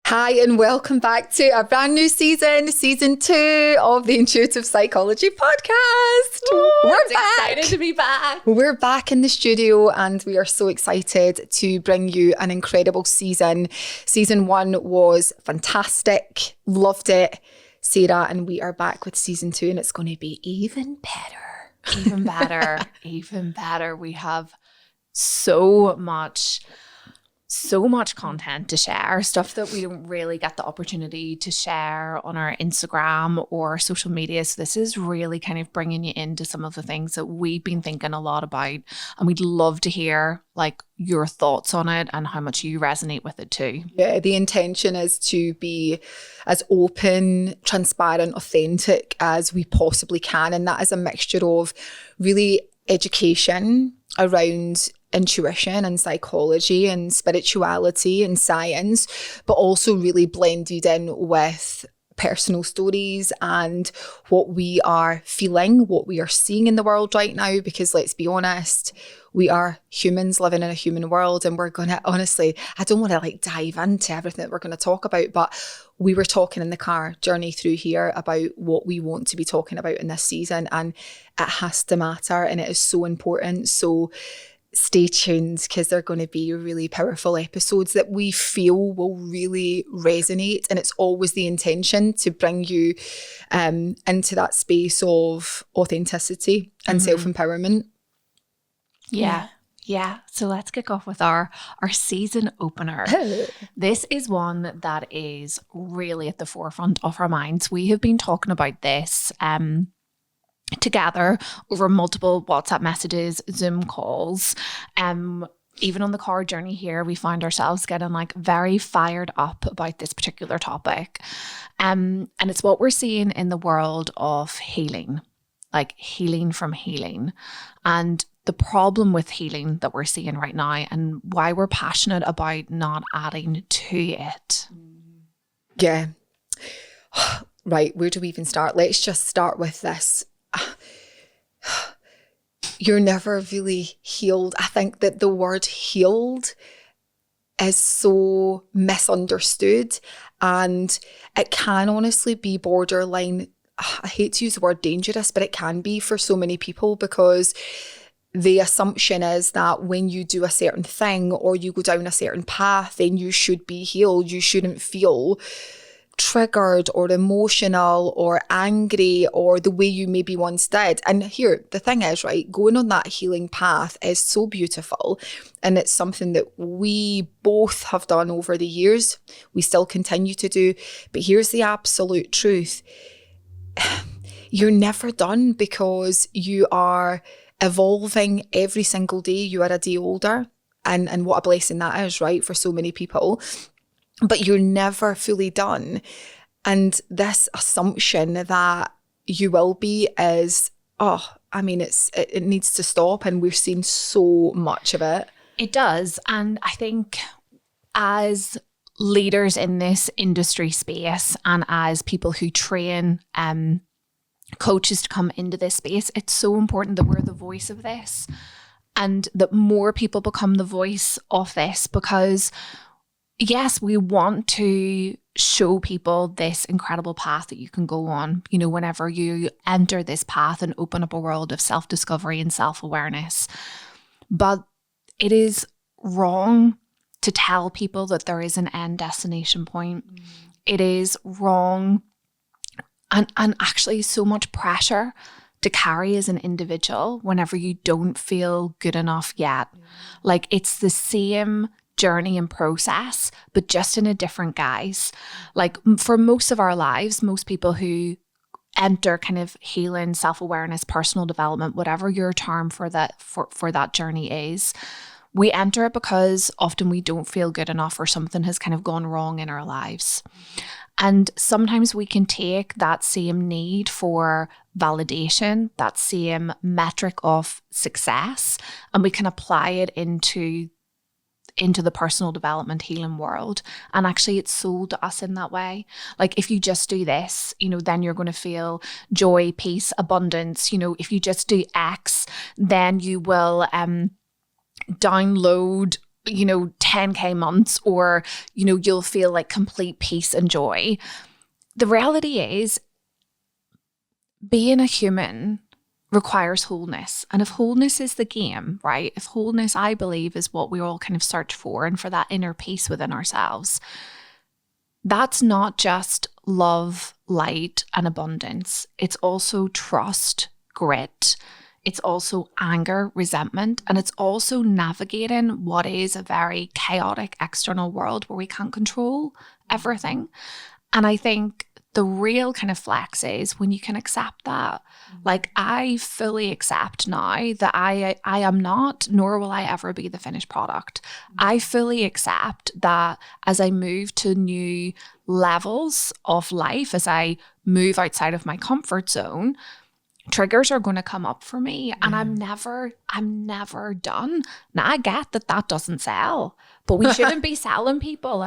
Hi, and welcome back to a brand new season 2 of the Intuitive Psychology Podcast. We're back. Excited to be back. We're back in the studio and we are so excited to bring you an incredible season. Season 1 was fantastic. Loved it, Sarah, and we are back with season 2 and it's going to be even better. Even better. Even better. We have so much content to share, stuff that we don't really get the opportunity to share on our Instagram or social media. So this is really kind of bringing you into some of the things that we've been thinking a lot about, and we'd love to hear like your thoughts on it and how much you resonate with it too. Yeah, the intention is to be as open, transparent, authentic as we possibly can, and that is a mixture of really education around intuition and psychology and spirituality and science, but also really blended in with personal stories and what we are feeling, what we are seeing in the world right now, because let's be honest, we are humans living in a human world, and we're going to, honestly, I don't want to like dive into everything that we're going to talk about, but we were talking in the car journey through here about what we want to be talking about in this season, and it has to matter and it is so important. So stay tuned, because they're going to be really powerful episodes that we feel will really resonate, and it's always the intention to bring you into that space of authenticity and self-empowerment. Yeah. So let's kick off with our season opener. This is one that is really at the forefront of our minds. We have been talking about this together over multiple WhatsApp messages, Zoom calls. Even on the car journey here, we find ourselves getting like very fired up about this particular topic. And it's what we're seeing in the world of healing, like healing from healing. And the problem with healing that we're seeing right now, and why we're passionate about not adding to it. Yeah. Right, where do we even start? Let's just start with this. You're never really healed. I think that the word healed is so misunderstood, and it can honestly be borderline, I hate to use the word dangerous, but it can be for so many people, because the assumption is that when you do a certain thing or you go down a certain path, then you should be healed. You shouldn't feel triggered or emotional or angry or the way you maybe once did. And here, the thing is, right, going on that healing path is so beautiful, and it's something that we both have done over the years. We still continue to do. But here's the absolute truth. You're never done, because you are evolving every single day. You are a day older, and what a blessing that is, right, for so many people. But you're never fully done. And this assumption that you will be is, it needs to stop. And we're seeing so much of it. It does. And I think as leaders in this industry space, and as people who train coaches to come into this space, it's so important that we're the voice of this, and that more people become the voice of this, because yes, we want to show people this incredible path that you can go on, you know, whenever you enter this path and open up a world of self-discovery and self-awareness. But it is wrong to tell people that there is an end destination point. It is wrong and actually so much pressure to carry as an individual whenever you don't feel good enough yet. Like, it's the same journey and process, but just in a different guise. Like, for most of our lives, most people who enter kind of healing, self-awareness, personal development, whatever your term for that journey is, we enter it because often we don't feel good enough, or something has kind of gone wrong in our lives. And sometimes we can take that same need for validation, that same metric of success, and we can apply it into the personal development healing world. And actually it's sold to us in that way. Like, if you just do this, you know, then you're going to feel joy, peace, abundance. You know, if you just do X, then you will download 10K months, or, you'll feel like complete peace and joy. The reality is, being a human requires wholeness. And if wholeness is the game, right? If wholeness, I believe, is what we all kind of search for, and for that inner peace within ourselves, that's not just love, light, and abundance. It's also trust, grit. It's also anger, resentment, and it's also navigating what is a very chaotic external world where we can't control everything. And I think the real kind of flex is when you can accept that. Like, I fully accept now that I am not, nor will I ever be, the finished product. I fully accept that as I move to new levels of life, as I move outside of my comfort zone, triggers are going to come up for me, and I'm never done. Now, I get that doesn't sell, but we shouldn't be selling people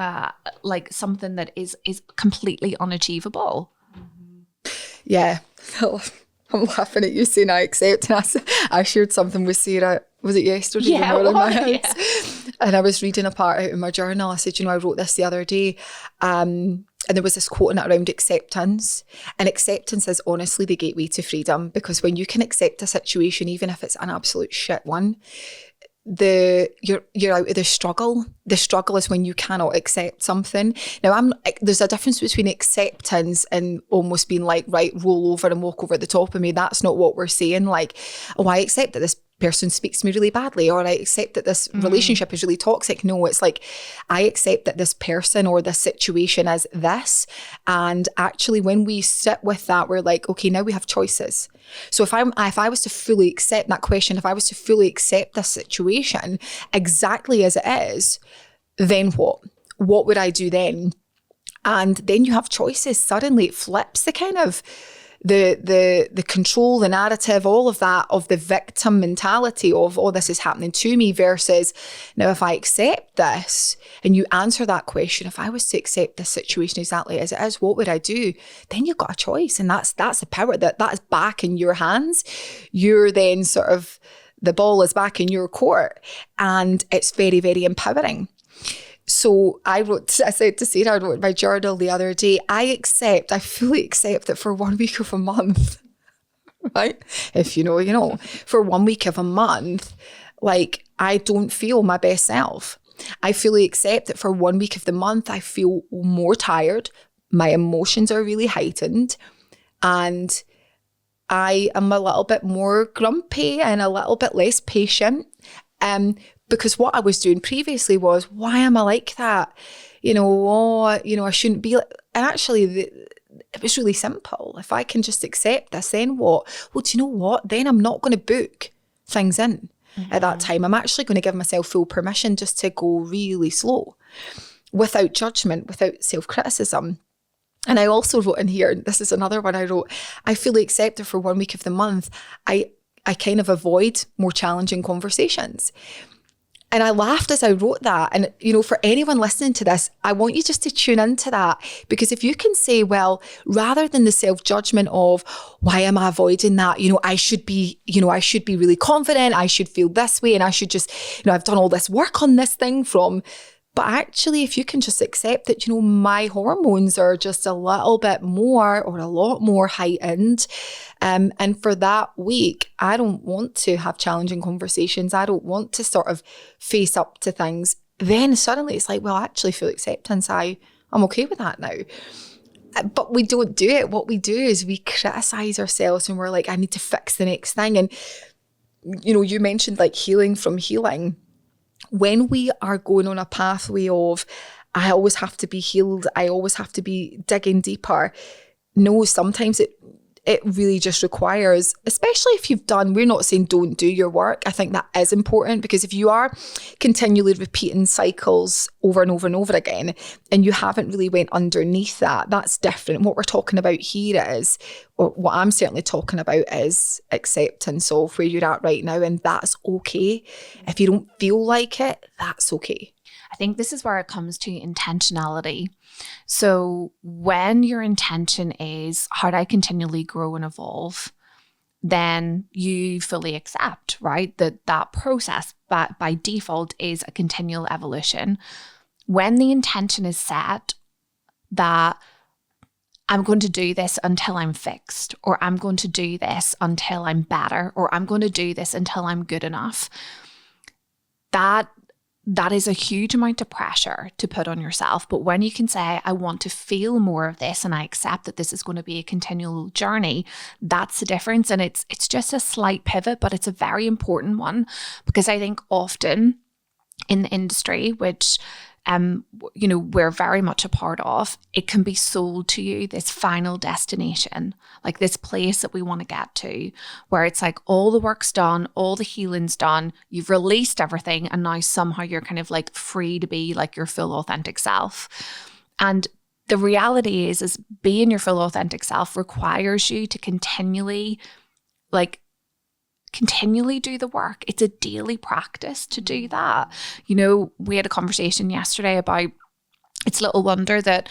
like something that is completely unachievable. Yeah. I'm laughing at you saying I accept. And I shared something with Sarah, was it yesterday? Yeah, when we were in my house? yeah. And I was reading a part out in my journal. I said, I wrote this the other day. And there was this quote in it around acceptance. And acceptance is honestly the gateway to freedom, because when you can accept a situation, even if it's an absolute shit one, you're out of the struggle. The struggle is when you cannot accept something. Now, there's a difference between acceptance and almost being like, right, roll over and walk over the top of me. That's not what we're saying. Like, oh, I accept that this person speaks to me really badly, or I accept that this relationship is really toxic. No, it's like, I accept that this person or this situation is this. And actually, when we sit with that, we're like, okay, now we have choices. So if I was to fully accept that question, if I was to fully accept this situation exactly as it is, then what? What would I do then? And then you have choices. Suddenly it flips the kind of the control, the narrative, all of that, of the victim mentality of, oh, this is happening to me, versus, now if I accept this, and you answer that question, if I was to accept this situation exactly as it is, what would I do? Then you've got a choice, and that's the power, that is back in your hands. You're then sort of, the ball is back in your court, and it's very, very empowering. So I said to Sarah, I wrote in my journal the other day, I fully accept that for 1 week of a month, right? If you know, you know, for 1 week of a month, like, I don't feel my best self. I fully accept that for 1 week of the month, I feel more tired. My emotions are really heightened, and I am a little bit more grumpy and a little bit less patient. Because what I was doing previously was, why am I like that? I shouldn't be like, and actually it was really simple. If I can just accept this, then what? Well, do you know what? Then I'm not going to book things in at that time. I'm actually going to give myself full permission just to go really slow, without judgment, without self-criticism. And I also wrote in here, and this is another one I wrote, I fully accept that for 1 week of the month, I kind of avoid more challenging conversations. And I laughed as I wrote that. And, for anyone listening to this, I want you just to tune into that. Because if you can say, well, rather than the self-judgment of, why am I avoiding that? I should be really confident. I should feel this way. And I should just, I've done all this work on this thing but actually, if you can just accept that, my hormones are just a little bit more, or a lot more heightened. And for that week, I don't want to have challenging conversations. I don't want to sort of face up to things. Then suddenly it's like, well, actually, full acceptance. I'm okay with that now. But we don't do it. What we do is we criticize ourselves, and we're like, I need to fix the next thing. And, you mentioned like healing from healing. When we are going on a pathway of, I always have to be healed, I always have to be digging deeper. No, sometimes it really just requires, especially if we're not saying don't do your work. I think that is important, because if you are continually repeating cycles over and over and over again, and you haven't really went underneath that, that's different. What we're talking about here is, or what I'm certainly talking about, is acceptance of where you're at right now. And that's okay. If you don't feel like it, that's okay. I think this is where it comes to intentionality. So when your intention is, how do I continually grow and evolve, then you fully accept, right, that process. by default is a continual evolution. When the intention is set that I'm going to do this until I'm fixed, or I'm going to do this until I'm better, or I'm going to do this until I'm good enough, that is a huge amount of pressure to put on yourself. But when you can say, I want to feel more of this and I accept that this is going to be a continual journey, that's the difference. And it's just a slight pivot, but it's a very important one, because I think often in the industry, which we're very much a part of, it can be sold to you, this final destination, like this place that we want to get to, where it's like all the work's done, all the healing's done, you've released everything, and now somehow you're kind of like free to be like your full authentic self. And the reality is being your full authentic self requires you to continually do the work. It's a daily practice to do that. We had a conversation yesterday about, it's little wonder that,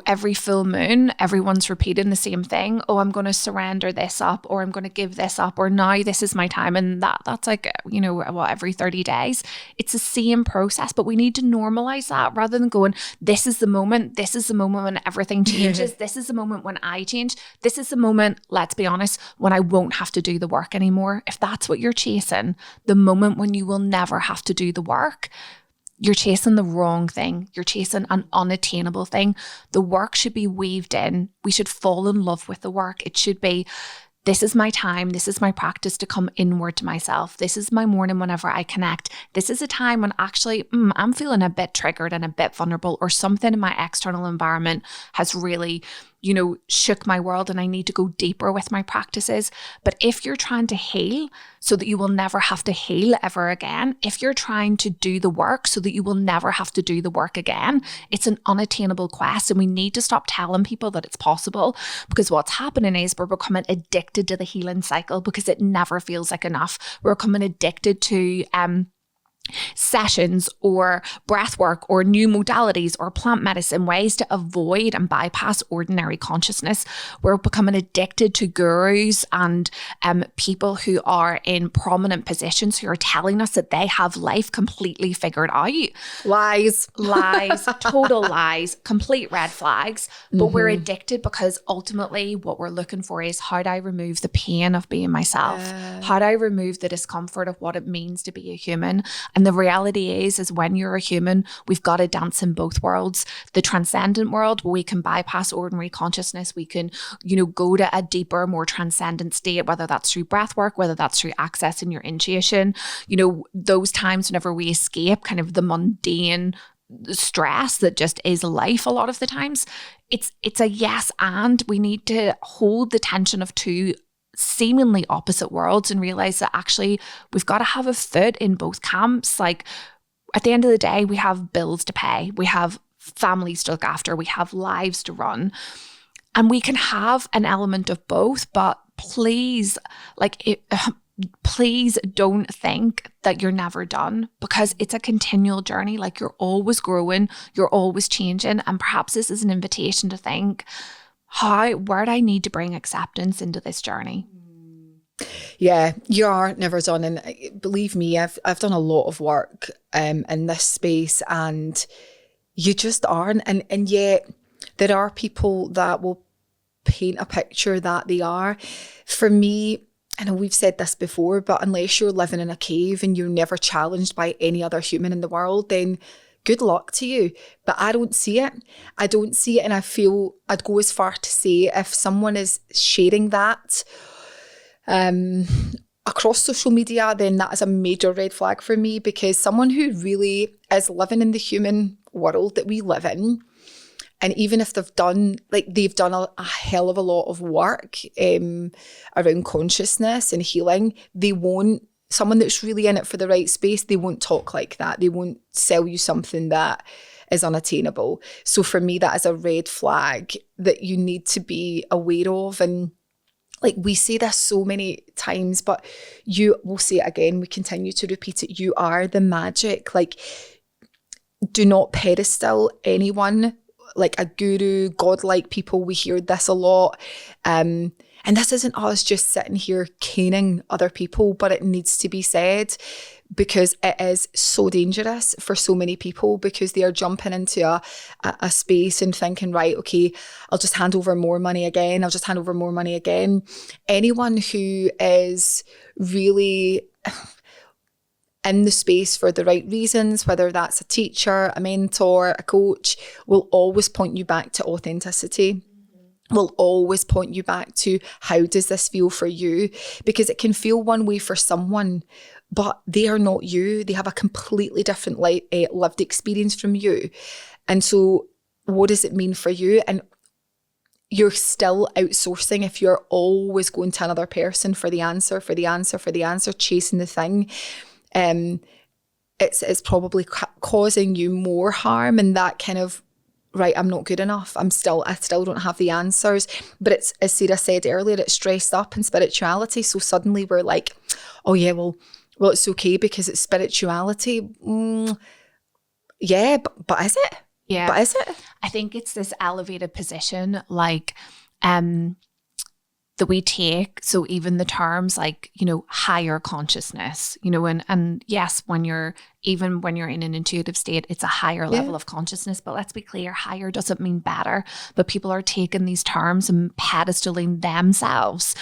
every full moon, everyone's repeating the same thing. Oh, I'm going to surrender this up, or I'm going to give this up, or now this is my time. And that's like, every 30 days. It's the same process, but we need to normalize that rather than going, this is the moment when everything changes. This is the moment when I change. This is the moment, let's be honest, when I won't have to do the work anymore. If that's what you're chasing, the moment when you will never have to do the work, you're chasing the wrong thing. You're chasing an unattainable thing. The work should be weaved in. We should fall in love with the work. It should be, this is my time. This is my practice to come inward to myself. This is my morning whenever I connect. This is a time when actually I'm feeling a bit triggered and a bit vulnerable, or something in my external environment has really, shook my world, and I need to go deeper with my practices. But if you're trying to heal so that you will never have to heal ever again, if you're trying to do the work so that you will never have to do the work again, it's an unattainable quest. And we need to stop telling people that it's possible, because what's happening is we're becoming addicted to the healing cycle because it never feels like enough. We're becoming addicted to sessions or breath work or new modalities or plant medicine, ways to avoid and bypass ordinary consciousness. We're becoming addicted to gurus and people who are in prominent positions who are telling us that they have life completely figured out. Lies, total lies, complete red flags. But we're addicted because ultimately what we're looking for is, how do I remove the pain of being myself? How do I remove the discomfort of what it means to be a human? And the reality is when you're a human, we've got to dance in both worlds. The transcendent world, where we can bypass ordinary consciousness. We can, go to a deeper, more transcendent state, whether that's through breath work, whether that's through accessing your intuition. Those times whenever we escape kind of the mundane stress that just is life a lot of the times, it's a yes, and we need to hold the tension of two seemingly opposite worlds and realize that actually we've got to have a foot in both camps. Like, at the end of the day, we have bills to pay, we have families to look after, we have lives to run, and we can have an element of both. But please don't think that you're never done, because it's a continual journey. Like, you're always growing, you're always changing. And perhaps this is an invitation to think, where do I need to bring acceptance into this journey? Yeah, you are never done. And believe me, I've done a lot of work in this space, and you just aren't. And yet there are people that will paint a picture that they are. For me, I know we've said this before, but unless you're living in a cave and you're never challenged by any other human in the world, then good luck to you. But I don't see it. And I feel I'd go as far to say, if someone is sharing that across social media, then that is a major red flag for me, because someone who really is living in the human world that we live in, and even if they've done a hell of a lot of work around consciousness and healing, someone that's really in it for the right space, they won't talk like that. They won't sell you something that is unattainable. So for me, that is a red flag that you need to be aware of. And like, we say this so many times, but we'll say it again, we continue to repeat it. You are the magic. Like, do not pedestal anyone like a guru, godlike people. We hear this a lot. And And this isn't us just sitting here caning other people, but it needs to be said, because it is so dangerous for so many people, because they are jumping into a space and thinking, right, okay, I'll just hand over more money again. I'll just hand over more money again. Anyone who is really in the space for the right reasons, whether that's a teacher, a mentor, a coach, will always point you back to authenticity. Will always point you back to, how does this feel for you? Because it can feel one way for someone, but they are not you. They have a completely different lived experience from you. And so what does it mean for you? And you're still outsourcing if you're always going to another person for the answer, chasing the thing. It's probably causing you more harm, and that kind of, right, I'm not good enough. I still don't have the answers. But it's, as Sarah said earlier, it's dressed up in spirituality. So suddenly we're like, oh yeah, well, it's okay because it's spirituality. Yeah, but is it? Yeah. But is it? I think it's this elevated position, like, that we take. So even the terms like, higher consciousness, and yes, when you're in an intuitive state, it's a higher level of consciousness. But let's be clear, higher doesn't mean better. But people are taking these terms and pedestaling themselves.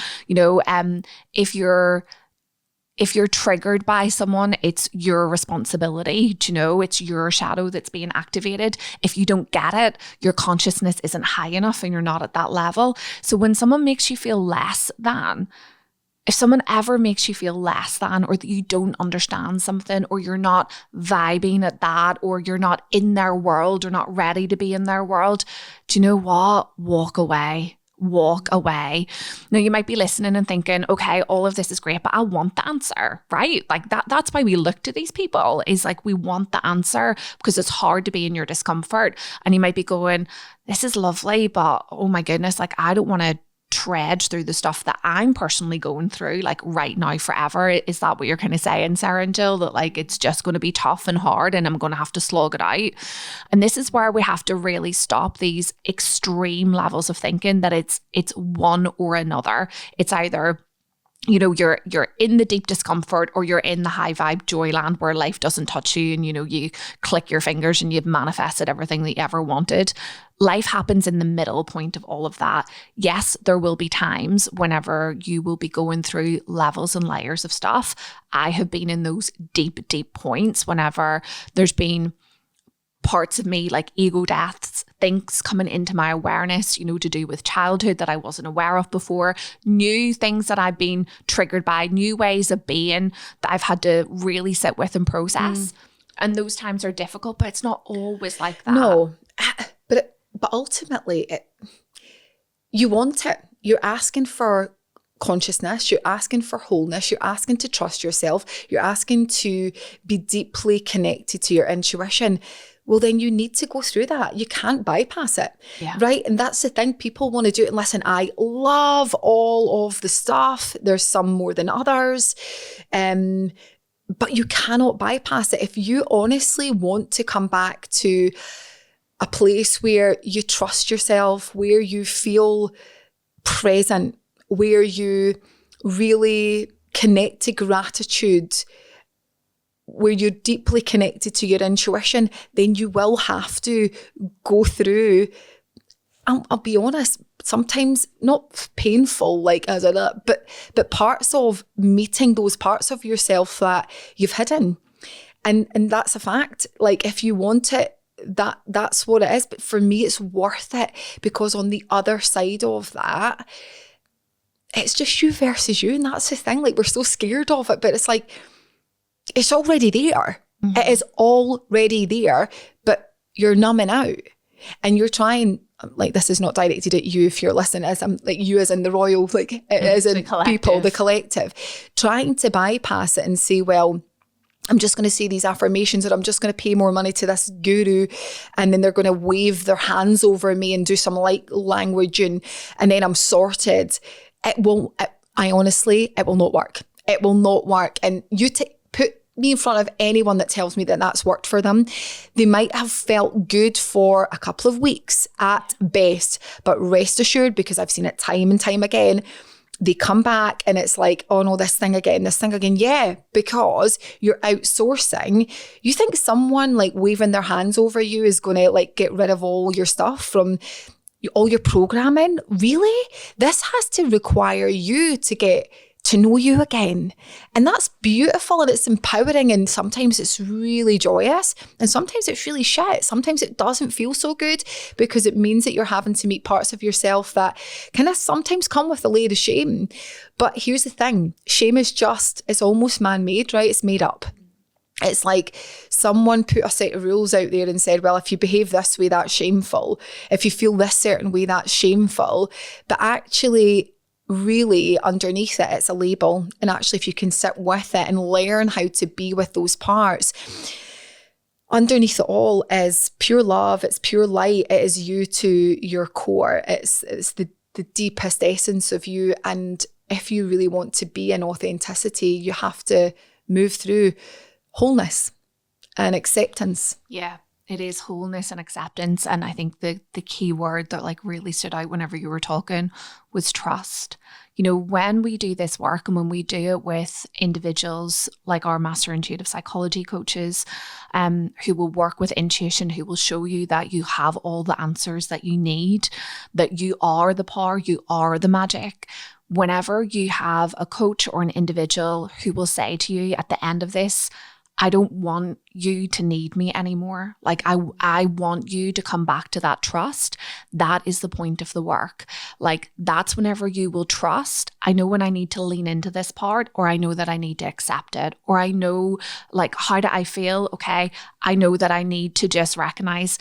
If you're triggered by someone, it's your responsibility. It's your shadow that's being activated. If you don't get it, your consciousness isn't high enough and you're not at that level. So when someone makes you feel less than, if someone ever makes you feel less than, or that you don't understand something, or you're not vibing at that, or you're not in their world, or not ready to be in their world, do you know what? Walk away. Walk away. Now, you might be listening and thinking, okay, all of this is great, but I want the answer, right? Like that's why we look to these people, is like, we want the answer because it's hard to be in your discomfort. And you might be going, this is lovely, but oh my goodness, like I don't want to trudge through the stuff that I'm personally going through, like right now, forever. Is that what you're kind of saying, Sarah and Jill? That like, it's just going to be tough and hard and I'm going to have to slog it out. And this is where we have to really stop these extreme levels of thinking that it's one or another. It's either, you're in the deep discomfort, or you're in the high vibe joy land where life doesn't touch you and, you click your fingers and you've manifested everything that you ever wanted. Life happens in the middle point of all of that. Yes, there will be times whenever you will be going through levels and layers of stuff. I have been in those deep, deep points whenever there's been parts of me, like ego deaths, things coming into my awareness, to do with childhood that I wasn't aware of before, new things that I've been triggered by, new ways of being that I've had to really sit with and process. And those times are difficult, but it's not always like that. No, but ultimately, you want it. You're asking for consciousness, you're asking for wholeness, you're asking to trust yourself, you're asking to be deeply connected to your intuition. Well, then you need to go through that. You can't bypass it, right? And that's the thing. People want to do it. And listen, I love all of the stuff. There's some more than others. But you cannot bypass it. If you honestly want to come back to a place where you trust yourself, where you feel present, where you really connect to gratitude, where you're deeply connected to your intuition, then you will have to go through, I'll be honest, sometimes not painful, like as but parts of meeting those parts of yourself that you've hidden. And that's a fact. Like if you want it, that's what it is. But for me, it's worth it, because on the other side of that, it's just you versus you. And that's the thing. Like, we're so scared of it, but it's like, it's already there. Mm-hmm. It is already there, but you're numbing out and you're trying, like, this is not directed at you if you're listening, as I'm like you as in the royal, like as in people, the collective, trying to bypass it and say, well, I'm just going to say these affirmations, or I'm just going to pay more money to this guru, and then they're going to wave their hands over me and do some light language, and then I'm sorted. It will not work. It will not work. And you put me in front of anyone that tells me that that's worked for them. They might have felt good for a couple of weeks at best, but rest assured, because I've seen it time and time again, they come back and it's like, oh no, this thing again. Yeah, because you're outsourcing. You think someone like waving their hands over you is going to like get rid of all your stuff from all your programming? Really? This has to require you to get to know you again. And that's beautiful and it's empowering, and sometimes it's really joyous and sometimes it's really shit. Sometimes it doesn't feel so good because it means that you're having to meet parts of yourself that kind of sometimes come with a layer of shame. But here's the thing, shame is it's almost man-made, right? It's made up. It's like someone put a set of rules out there and said, well, if you behave this way, that's shameful. If you feel this certain way, that's shameful. But actually, really underneath it, it's a label. And actually, if you can sit with it and learn how to be with those parts, underneath it all is pure love. It's pure light. It is you to your core. It's the deepest essence of you. And if you really want to be in authenticity, you have to move through wholeness and acceptance. Yeah, it is wholeness and acceptance. And I think the key word that like really stood out whenever you were talking was trust. You know, when we do this work and when we do it with individuals like our master intuitive psychology coaches, who will work with intuition, who will show you that you have all the answers that you need, that you are the power, you are the magic. Whenever you have a coach or an individual who will say to you at the end of this, I don't want you to need me anymore. Like I want you to come back to that trust. That is the point of the work. Like that's whenever you will trust. I know when I need to lean into this part, or I know that I need to accept it, or I know like, how do I feel? Okay. I know that I need to just recognize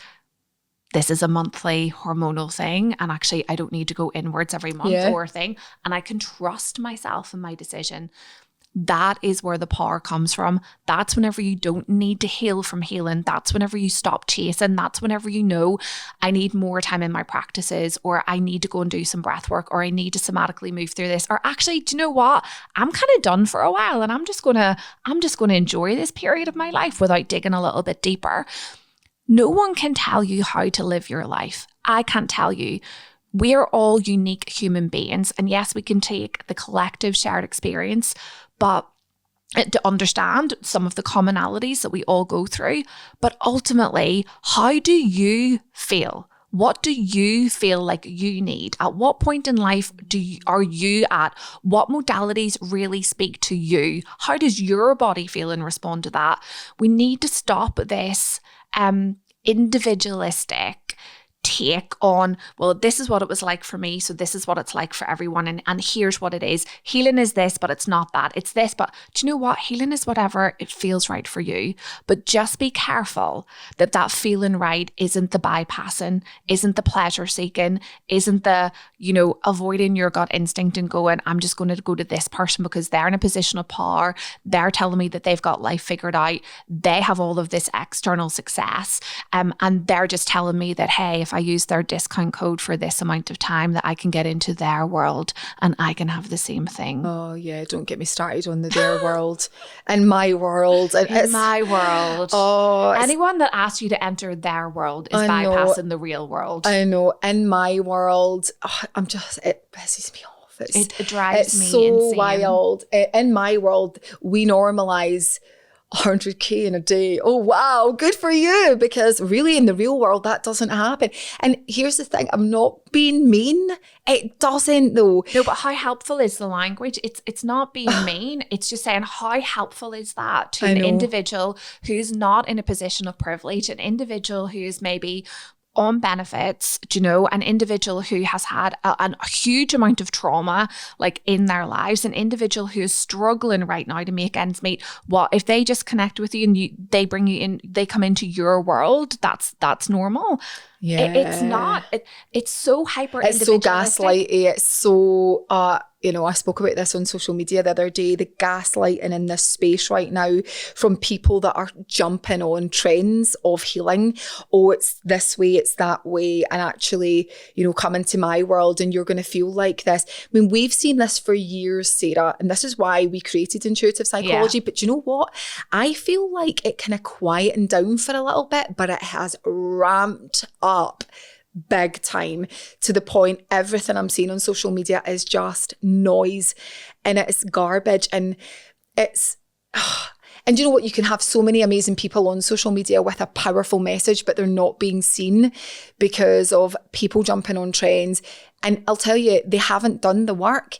this is a monthly hormonal thing. And actually I don't need to go inwards every month or thing. And I can trust myself in my decision. That is where the power comes from. That's whenever you don't need to heal from healing. That's whenever you stop chasing. That's whenever you know, I need more time in my practices, or I need to go and do some breath work, or I need to somatically move through this. Or actually, do you know what? I'm kind of done for a while and I'm just gonna enjoy this period of my life without digging a little bit deeper. No one can tell you how to live your life. I can't tell you. We are all unique human beings. And yes, we can take the collective shared experience, but to understand some of the commonalities that we all go through. But ultimately, how do you feel? What do you feel like you need? At what point in life are you at? What modalities really speak to you? How does your body feel and respond to that? We need to stop this individualistic take on, well, this is what it was like for me, so this is what it's like for everyone, and here's what it is. Healing is this, but it's not that. It's this, but do you know what? Healing is whatever it feels right for you. But just be careful that that feeling right isn't the bypassing, isn't the pleasure seeking, isn't the, you know, avoiding your gut instinct and going, I'm just going to go to this person because they're in a position of power. They're telling me that they've got life figured out. They have all of this external success. And they're just telling me that, hey, if I use their discount code for this amount of time, that I can get into their world and I can have the same thing. Oh yeah, don't get me started on their world and my world. In my world. Oh, anyone that asks you to enter their world is bypassing the real world. I know. In my world, it pisses me off. It drives me so insane. Wild. In my world, we normalise 100k in a day. Oh wow, good for you, because really in the real world that doesn't happen. And here's the thing, I'm not being mean, it doesn't though. No, but how helpful is the language? It's not being mean, it's just saying how helpful is that to an individual who's not in a position of privilege, an individual who's maybe on benefits, you know, an individual who has had a huge amount of trauma like in their lives, an individual who is struggling right now to make ends meet. What if they just connect with you and they bring you in, they come into your world? That's normal. Yeah, it's not. It's so hyper individualistic. It's so gaslighty. It's so you know, I spoke about this on social media the other day, the gaslighting in this space right now from people that are jumping on trends of healing. Oh, it's this way, it's that way. And actually, you know, come into my world and you're going to feel like this. I mean, we've seen this for years, Sarah, and this is why we created intuitive psychology. Yeah. But you know what? I feel like it kind of quietened down for a little bit, but it has ramped up big time, to the point everything I'm seeing on social media is just noise and it's garbage. And it's, and you know what? You can have so many amazing people on social media with a powerful message, but they're not being seen because of people jumping on trends. And I'll tell you, they haven't done the work.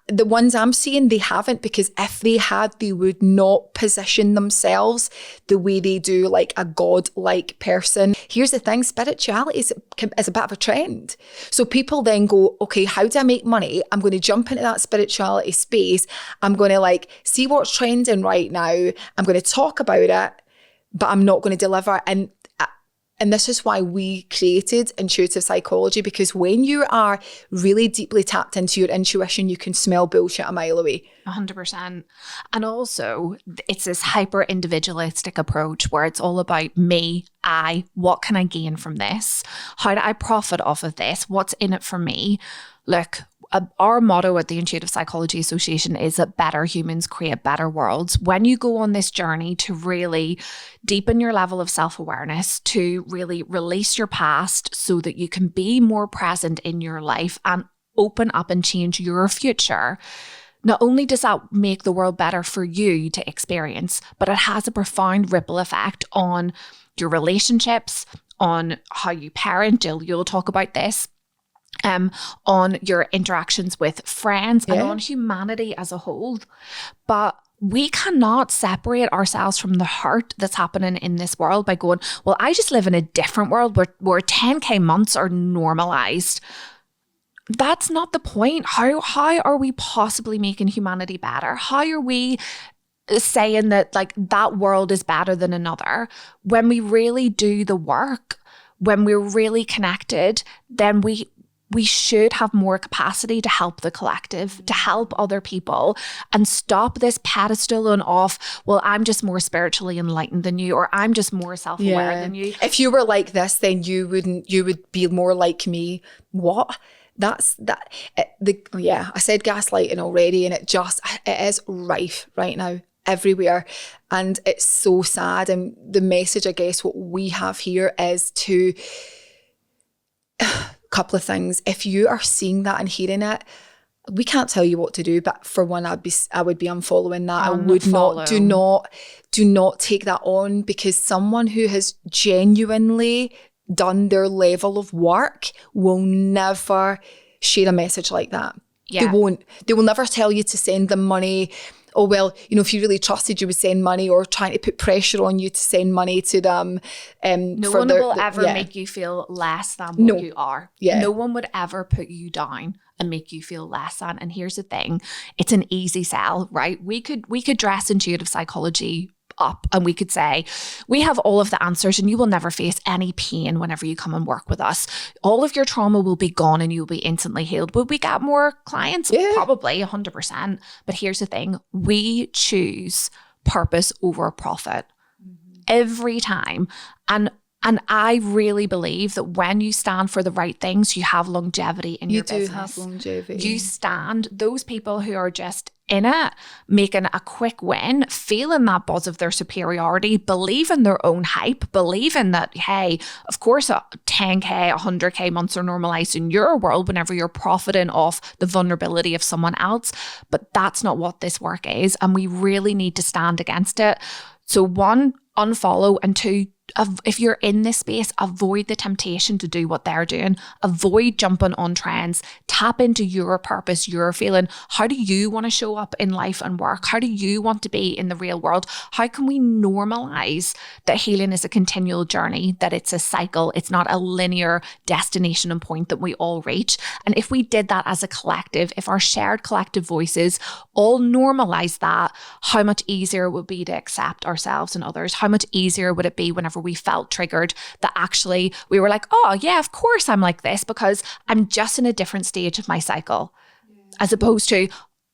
The ones I'm seeing, they haven't, because if they had, they would not position themselves the way they do, like a God-like person. Here's the thing, spirituality is a bit of a trend. So people then go, okay, how do I make money? I'm going to jump into that spirituality space. I'm going to like see what's trending right now. I'm going to talk about it, but I'm not going to deliver. And this is why we created intuitive psychology, because when you are really deeply tapped into your intuition, you can smell bullshit a mile away. 100%. And also, it's this hyper individualistic approach where it's all about me, what can I gain from this? How do I profit off of this? What's in it for me? Look, our motto at the Intuitive Psychology Association is that better humans create better worlds. When you go on this journey to really deepen your level of self-awareness, to really release your past so that you can be more present in your life and open up and change your future, not only does that make the world better for you to experience, but it has a profound ripple effect on your relationships, on how you parent. Jill, you'll talk about this. On your interactions with friends and on humanity as a whole. But we cannot separate ourselves from the hurt that's happening in this world by going, well, I just live in a different world where 10K months are normalized. That's not the point. How are we possibly making humanity better? How are we saying that like that world is better than another? When we really do the work, when we're really connected, then we should have more capacity to help the collective, to help other people, and stop this pedestaling off, well, I'm just more spiritually enlightened than you, or I'm just more self-aware than you. If you were like this, then you would be more like me. What? I said gaslighting already, and it is rife right now everywhere. And it's so sad. And the message, I guess, what we have here is to... couple of things. If you are seeing that and hearing it, we can't tell you what to do, but for one, I would be unfollowing that. I would not, do not take that on, because someone who has genuinely done their level of work will never share a message like that. They won't. They will never tell you to send them money. Oh, well, if you really trusted, you would send money, or trying to put pressure on you to send money to them. No one will ever make you feel less than what you are. Yeah. No one would ever put you down and make you feel less than. And here's the thing, it's an easy sell, right? We could dress intuitive psychology up and we could say, we have all of the answers and you will never face any pain whenever you come and work with us. All of your trauma will be gone and you'll be instantly healed. Would we get more clients? Yeah. Probably 100%. But here's the thing, we choose purpose over profit every time. And I really believe that when you stand for the right things, you have longevity in your business. You do have longevity. You stand, those people who are just in it, making a quick win, feeling that buzz of their superiority, believing their own hype, believing that, hey, of course, 10K, 100K months are normalized in your world whenever you're profiting off the vulnerability of someone else. But that's not what this work is. And we really need to stand against it. So one, unfollow, and two, if you're in this space, avoid the temptation to do what they're doing. Avoid jumping on trends. Tap into your purpose, your feeling. How do you want to show up in life and work? How do you want to be in the real world? How can we normalize that healing is a continual journey, that it's a cycle, it's not a linear destination and point that we all reach? And if we did that as a collective, if our shared collective voices all normalize that, how much easier it would be to accept ourselves and others? How much easier would it be whenever we felt triggered that actually we were like, oh yeah, of course I'm like this because I'm just in a different stage of my cycle, as opposed to,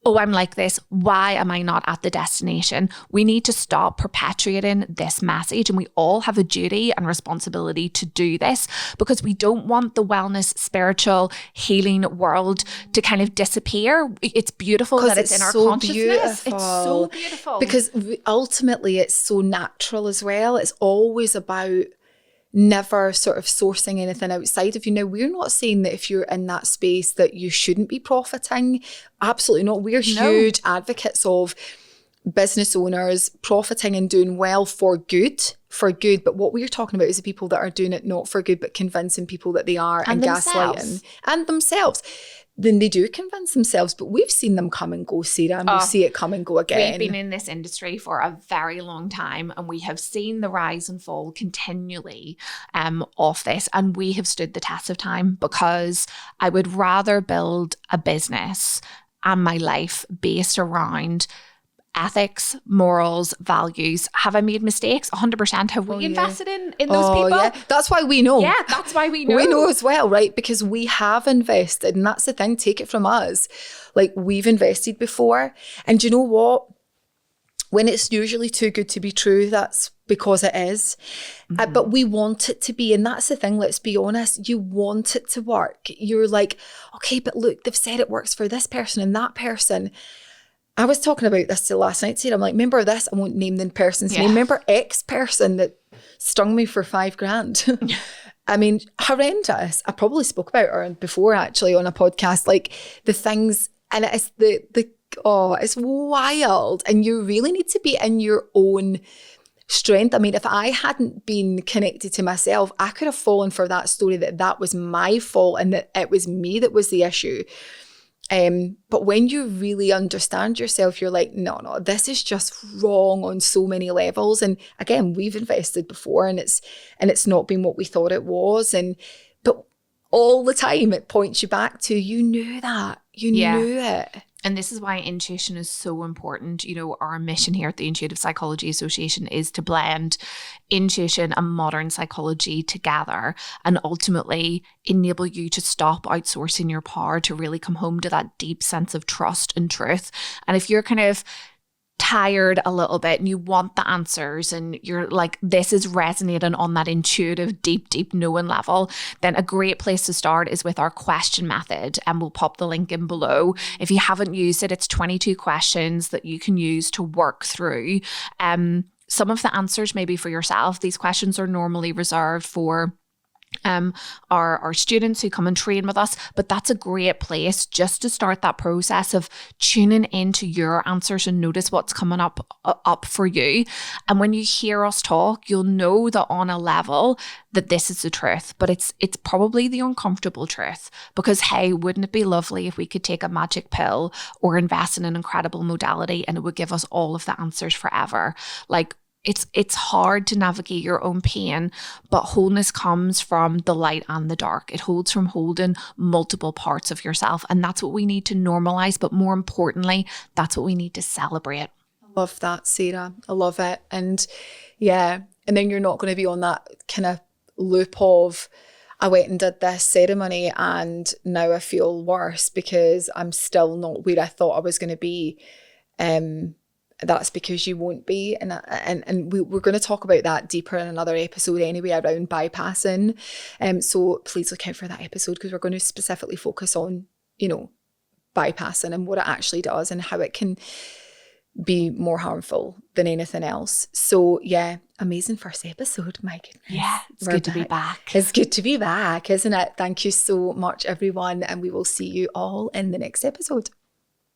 oh, I'm like this, why am I not at the destination? We need to stop perpetuating this message, and we all have a duty and responsibility to do this, because we don't want the wellness, spiritual, healing world to kind of disappear. It's beautiful that it's in our consciousness. Beautiful. It's so beautiful. Because ultimately it's so natural as well. It's always about never sort of sourcing anything outside of you. Now, we're not saying that if you're in that space that you shouldn't be profiting. Absolutely not. We're huge advocates of business owners profiting and doing well for good. But what we're talking about is the people that are doing it not for good, but convincing people that they are and gaslighting. And themselves. Then they do convince themselves, but we've seen them come and go, Sarah, and we'll see it come and go again. We've been in this industry for a very long time, and we have seen the rise and fall continually of this, and we have stood the test of time, because I would rather build a business and my life based around ethics, morals, values. Have I made mistakes? 100%. Have we invested in those people? Yeah. That's why we know. Yeah, that's why we know. We know as well, right? Because we have invested, and that's the thing. Take it from us. Like, we've invested before. And do you know what? When it's usually too good to be true, that's because it is. But we want it to be. And that's the thing, let's be honest. You want it to work. You're like, okay, but look, they've said it works for this person and that person. I was talking about this last night, Sarah. I'm like, remember this? I won't name the person's name. Remember X person that stung me for $5,000? I mean, horrendous. I probably spoke about her before, actually, on a podcast. Like, the things, and it's it's wild. And you really need to be in your own strength. I mean, if I hadn't been connected to myself, I could have fallen for that story that was my fault and that it was me that was the issue. But when you really understand yourself, you're like, no, this is just wrong on so many levels. And again, we've invested before, and it's not been what we thought it was. But all the time it points you back to, you knew that. You knew it. And this is why intuition is so important. You know, our mission here at the Intuitive Psychology Association is to blend intuition and modern psychology together and ultimately enable you to stop outsourcing your power to really come home to that deep sense of trust and truth. And if you're kind of tired a little bit and you want the answers and you're like, this is resonating on that intuitive, deep knowing level, then a great place to start is with our question method, and we'll pop the link in below. If you haven't used it, it's 22 questions that you can use to work through some of the answers maybe for yourself. These questions are normally reserved for our students who come and train with us, but that's a great place just to start that process of tuning into your answers and notice what's coming up for you. And when you hear us talk, you'll know that on a level that this is the truth, but it's probably the uncomfortable truth, because hey, wouldn't it be lovely if we could take a magic pill or invest in an incredible modality and it would give us all of the answers forever? Like, it's hard to navigate your own pain, but wholeness comes from the light and the dark. It holds from holding multiple parts of yourself. And that's what we need to normalize. But more importantly, that's what we need to celebrate. I love that, Sarah. I love it. And yeah, and then you're not going to be on that kind of loop of, I went and did this ceremony and now I feel worse because I'm still not where I thought I was going to be. That's because you won't be. And we're going to talk about that deeper in another episode anyway, around bypassing. So please look out for that episode, because we're going to specifically focus on, bypassing and what it actually does and how it can be more harmful than anything else. So yeah, amazing first episode. My goodness. Yeah, it's good to be back. It's good to be back, isn't it? Thank you so much, everyone. And we will see you all in the next episode.